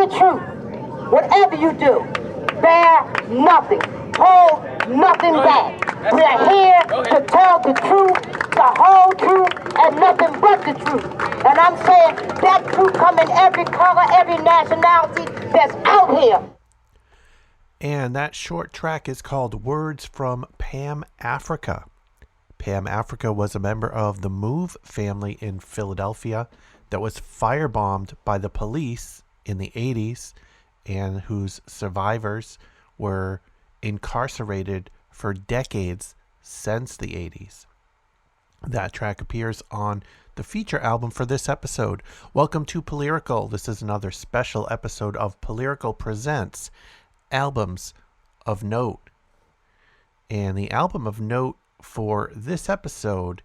the truth. Whatever you do, bear nothing. Hold nothing back. We're here to tell the truth, the whole truth, and nothing but the truth. And I'm saying that truth come in every color, every nationality that's out here. And that short track is called Words from Pam Africa. Pam Africa was a member of the Move family in Philadelphia that was firebombed by the police in the 80s and whose survivors were incarcerated for decades since the 80s. That track appears on the feature album for this episode. Welcome to Polyrical. This is another special episode of Polyrical Presents Albums of Note. And the album of note for this episode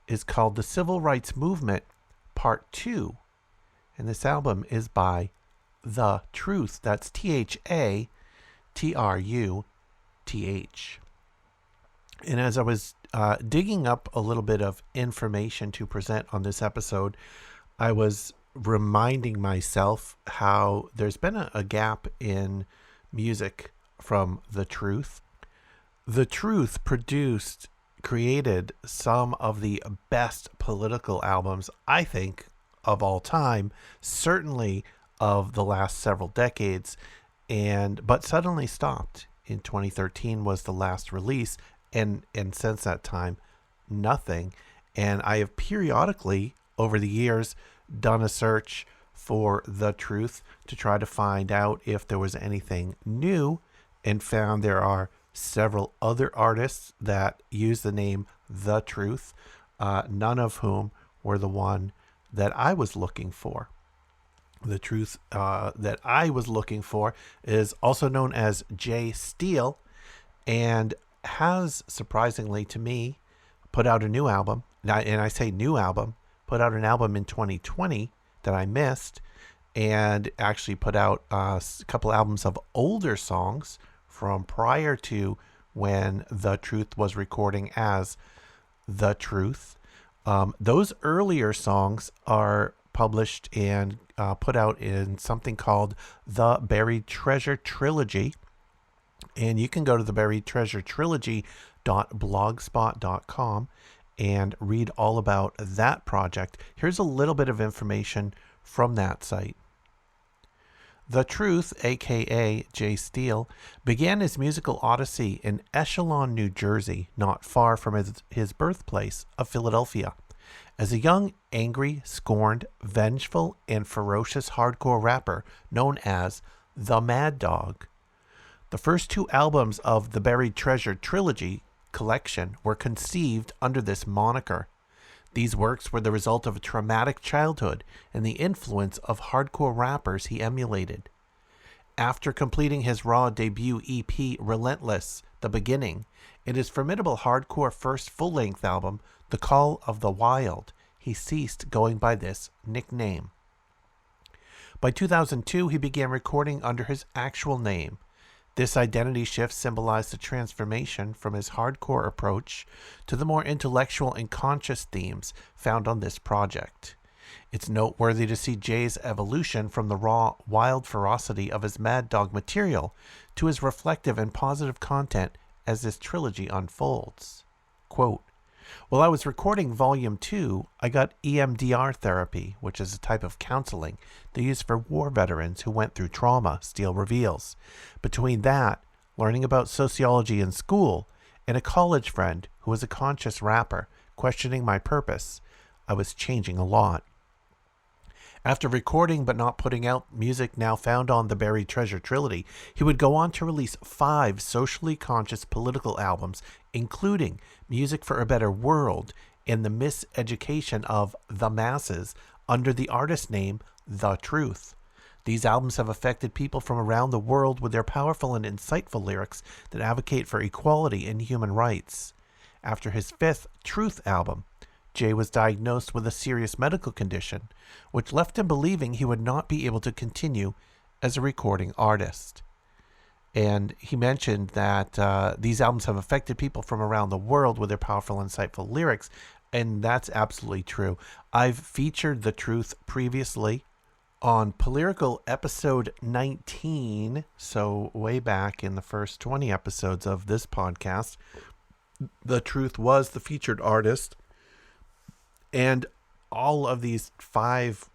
is called The Civil Rights Movement Part 2. And this album is by The Truth. That's THATRUTH. And as I was digging up a little bit of information to present on this episode, I was reminding myself how there's been a gap in music from The Truth. The Truth created some of the best political albums, I think, of all time, certainly of the last several decades, but suddenly stopped. In 2013 was the last release, and since that time, nothing. And I have periodically, over the years, done a search for The Truth to try to find out if there was anything new, and found there are several other artists that use the name The Truth, none of whom were the one that I was looking for. The Truth that I was looking for is also known as Jay Steele, and has, surprisingly to me, put out a new album. And I say new album, put out an album in 2020 that I missed, and actually put out a couple albums of older songs from prior to when The Truth was recording as The Truth. Those earlier songs are published and put out in something called The Buried Treasure Trilogy. And you can go to the Buried Treasure Trilogy.blogspot.com and read all about that project. Here's a little bit of information from that site. The Truth, aka Jay Steele, began his musical odyssey in Echelon, New Jersey, not far from his birthplace of Philadelphia, as a young, angry, scorned, vengeful, and ferocious hardcore rapper known as the Mad Dog. The first two albums of the Buried Treasure Trilogy collection were conceived under this moniker. These works were the result of a traumatic childhood and the influence of hardcore rappers he emulated. After completing his Raw debut EP Relentless, The Beginning, and his formidable hardcore first full-length album, The Call of the Wild, he ceased going by this nickname. By 2002, he began recording under his actual name. This identity shift symbolized the transformation from his hardcore approach to the more intellectual and conscious themes found on this project. It's noteworthy to see Jay's evolution from the raw, wild ferocity of his Mad Dog material to his reflective and positive content as this trilogy unfolds. Quote, "While I was recording Volume 2, I got EMDR therapy, which is a type of counseling they use for war veterans who went through trauma," Steele reveals. Between that, learning about sociology in school, and a college friend who was a conscious rapper questioning my purpose, I was changing a lot. After recording but not putting out music now found on the Buried Treasure Trilogy, he would go on to release 5 socially conscious political albums, including Music for a Better World and The Miseducation of the Masses, under the artist name The Truth. These albums have affected people from around the world with their powerful and insightful lyrics that advocate for equality and human rights. After his 5th Truth album, Jay was diagnosed with a serious medical condition, which left him believing he would not be able to continue as a recording artist. And he mentioned that these albums have affected people from around the world with their powerful, insightful lyrics, and that's absolutely true. I've featured The Truth previously On Polyrical episode 19, so way back in the first 20 episodes of this podcast, The Truth was the featured artist. And all of these 5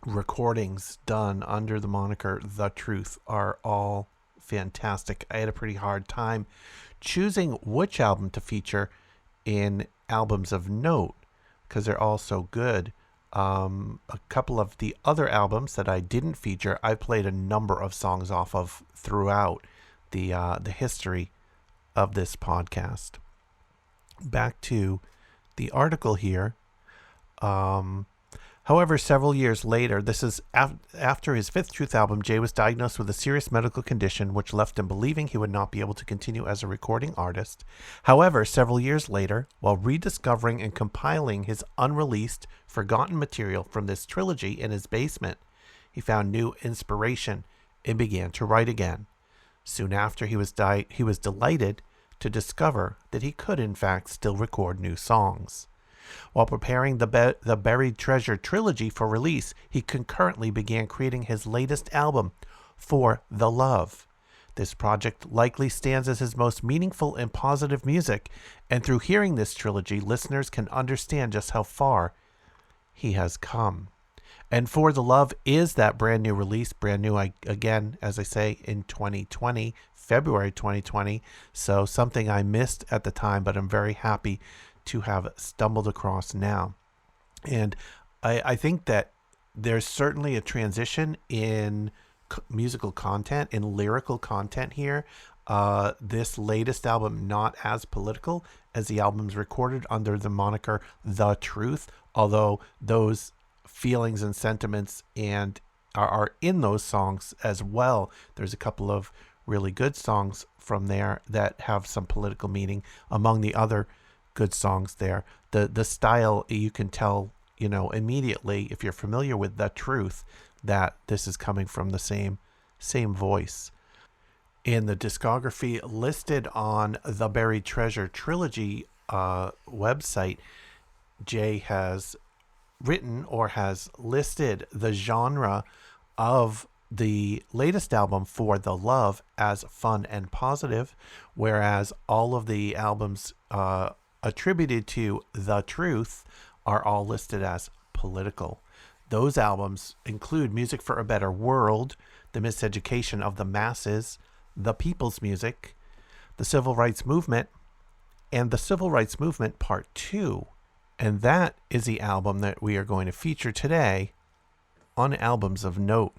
recordings done under the moniker The Truth are all fantastic. I had a pretty hard time choosing which album to feature in albums of note because they're all so good. A couple of the other albums that I didn't feature, I played a number of songs off of throughout the history of this podcast. Back to the article here. However, several years later, this is after his 5th Truth album, Jay was diagnosed with a serious medical condition which left him believing he would not be able to continue as a recording artist. However, several years later, while rediscovering and compiling his unreleased, forgotten material from this trilogy in his basement, he found new inspiration and began to write again. Soon after, he was delighted to discover that he could, in fact, still record new songs. While preparing the Buried Treasure trilogy for release, he concurrently began creating his latest album, For the Love. This project likely stands as his most meaningful and positive music, and through hearing this trilogy, listeners can understand just how far he has come. And For the Love is that brand new release, brand new, again, as I say, in 2020, February 2020, so something I missed at the time, but I'm very happy to have stumbled across now. And I think that there's certainly a transition in musical content, in lyrical content here. This latest album, not as political as the albums recorded under the moniker The Truth, although those feelings and sentiments and are in those songs as well. There's a couple of really good songs from there that have some political meaning among the other good songs there. The style, you can tell, immediately if you're familiar with The Truth, that this is coming from the same voice. In the discography listed on the Buried Treasure trilogy website, Jay has written or has listed the genre of the latest album, For the Love, as fun and positive, whereas all of the albums attributed to The Truth are all listed as political. Those albums include Music for a Better World, The Miseducation of the Masses, The People's Music, The Civil Rights Movement, and The Civil Rights Movement Part 2. And that is the album that we are going to feature today on Albums of Note.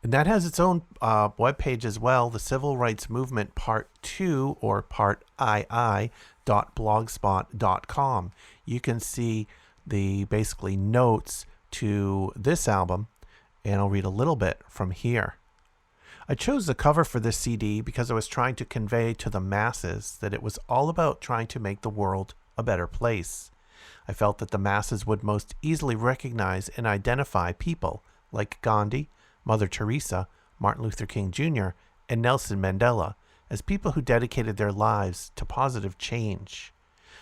And that has its own webpage as well, the Civil Rights Movement Part 2, or Part II.blogspot.com. You can see the basically notes to this album, and I'll read a little bit from here. I chose the cover for this CD because I was trying to convey to the masses that it was all about trying to make the world a better place. I felt that the masses would most easily recognize and identify people like Gandhi, Mother Teresa, Martin Luther King Jr., and Nelson Mandela as people who dedicated their lives to positive change.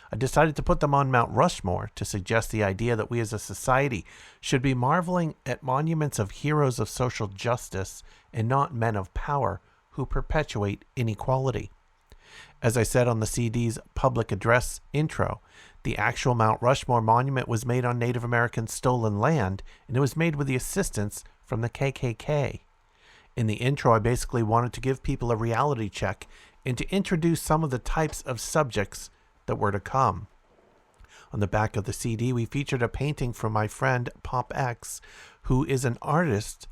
I decided to put them on Mount Rushmore to suggest the idea that we as a society should be marveling at monuments of heroes of social justice and not men of power who perpetuate inequality. As I said on the CD's public address intro, the actual Mount Rushmore monument was made on Native American stolen land, and it was made with the assistance from the KKK. In the intro, I basically wanted to give people a reality check and to introduce some of the types of subjects that were to come. On the back of the CD, we featured a painting from my friend Pop X, who is an artivist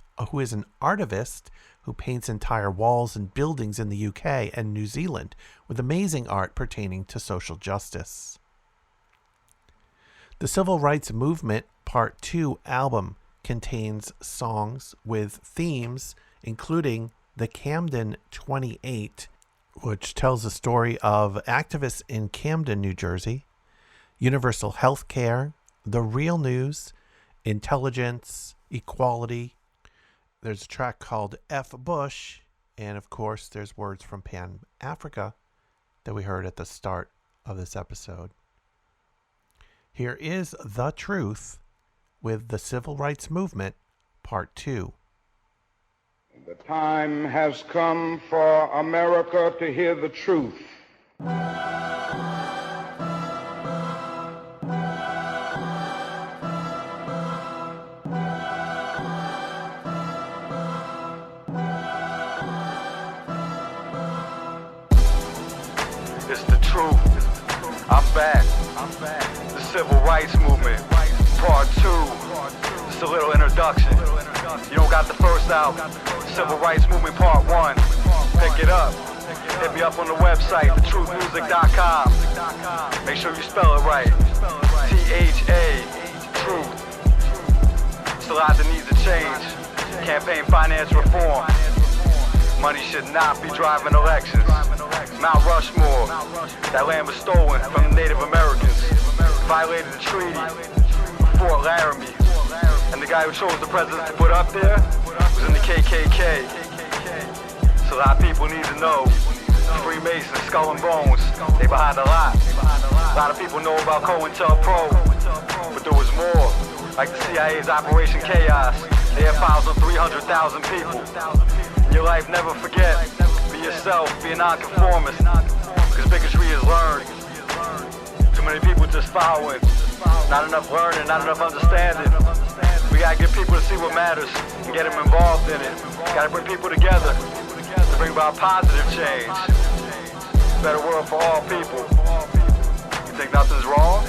who paints entire walls and buildings in the UK and New Zealand with amazing art pertaining to social justice. The Civil Rights Movement Part 2 album contains songs with themes including the Camden 28, which tells the story of activists in Camden, New Jersey, universal health care, the real news, intelligence, equality. There's a track called F. Bush, and of course there's words from Pan Africa that we heard at the start of this episode. Here is The Truth with the Civil Rights Movement Part 2. The time has come for America to hear the truth. It's the truth. I'm back. The Civil Rights Movement, Part 2. Just a little introduction. You don't got the first album. Civil Rights Movement, Part 1. Pick it up. Hit me up on the website, thetruthmusic.com. Make sure you spell it right. T-H-A, truth. It's a lot that needs to change. Campaign finance reform. Money should not be driving elections. Mount Rushmore, that land was stolen from the Native Americans. Violated the treaty, Fort Laramie. And the guy who chose the president to put up there was in the KKK. So a lot of people need to know. Freemasons, Skull and Bones, they behind a lot. A lot of people know about COINTELPRO, but there was more. Like the CIA's Operation Chaos, they had files on 300,000 people. In your life, never forget, be yourself, be a nonconformist, because bigotry is learned. Too many people just following, not enough learning, not enough understanding. We gotta get people to see what matters and get them involved in it. Gotta bring people together to bring about positive change. Better world for all people. You think nothing's wrong?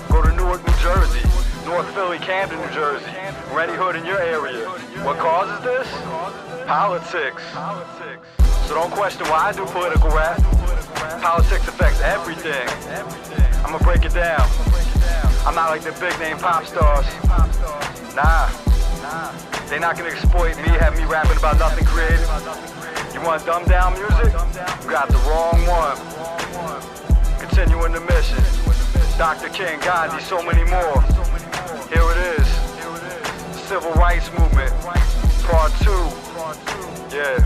Go to Newark, New Jersey, North Philly, Camden, New Jersey, or any hood in your area. What causes this? Politics. So don't question why I do political rap. Politics affects everything. I'm gonna break it down. I'm not like the big name pop stars. Nah. They not gonna exploit me, have me rapping about nothing creative. You want dumb down music? You got the wrong one. Continuing the mission. Dr. King, Gandhi, so many more. Here it is. Civil Rights Movement, Part 2. Yeah.